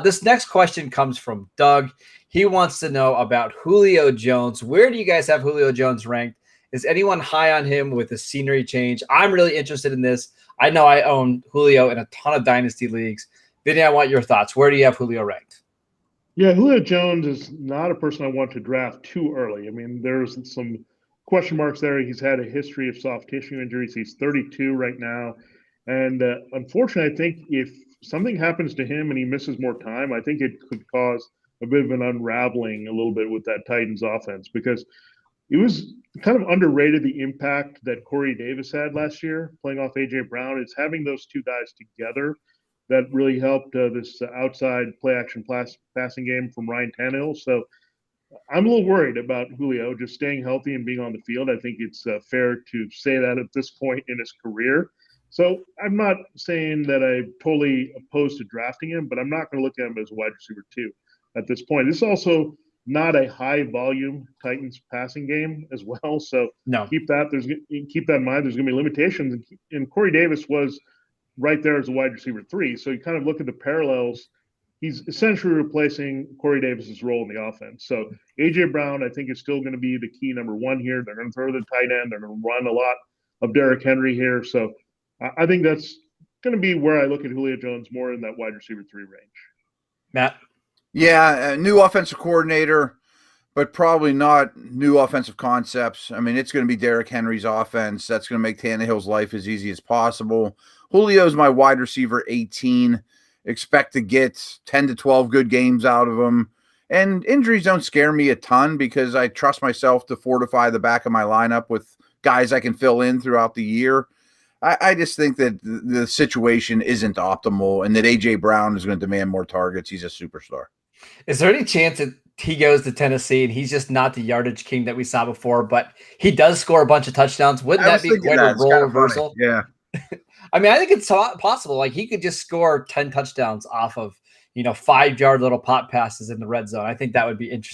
This next question comes from Doug. He wants to know about Julio Jones. Where do you guys have Julio Jones ranked? Is anyone high on him with the scenery change? I'm really interested in this. I know I own Julio in a ton of dynasty leagues. Vinny, I want your thoughts. Where do you have Julio ranked? Yeah, Julio Jones is not a person I want to draft too early. I mean, there's some question marks there. He's had a history of soft tissue injuries. He's 32 right now. And unfortunately, I think if something happens to him and he misses more time, I think it could cause a bit of an unraveling a little bit with that Titans offense because it was kind of underrated the impact that Corey Davis had last year playing off AJ Brown. It's having those two guys together that really helped this outside play action passing game from Ryan Tannehill. So I'm a little worried about Julio just staying healthy and being on the field. I think it's fair to say that at this point in his career. So I'm not saying that I'm totally opposed to drafting him, but I'm not going to look at him as a wide receiver two at this point. This is also not a high volume Titans passing game as well. So No. keep that in mind. There's going to be limitations, and Corey Davis was right there as a wide receiver three. So you kind of look at the parallels. He's essentially replacing Corey Davis's role in the offense. So AJ Brown, I think, is still going to be the key number one here. They're going to throw the tight end. They're going to run a lot of Derrick Henry here. So I think that's going to be where I look at Julio Jones more in that wide receiver three range. Matt? Yeah, a new offensive coordinator, but probably not new offensive concepts. I mean, it's going to be Derrick Henry's offense. That's going to make Tannehill's life as easy as possible. Julio's my wide receiver 18. Expect to get 10 to 12 good games out of him. And injuries don't scare me a ton because I trust myself to fortify the back of my lineup with guys I can fill in throughout the year. I just think that the situation isn't optimal and that A.J. Brown is going to demand more targets. He's a superstar. Is there any chance that he goes to Tennessee and he's just not the yardage king that we saw before, but he does score a bunch of touchdowns? Wouldn't that be quite a role reversal? Yeah. I mean, I think it's possible. Like he could just score 10 touchdowns off of, 5-yard little pop passes in the red zone. I think that would be interesting.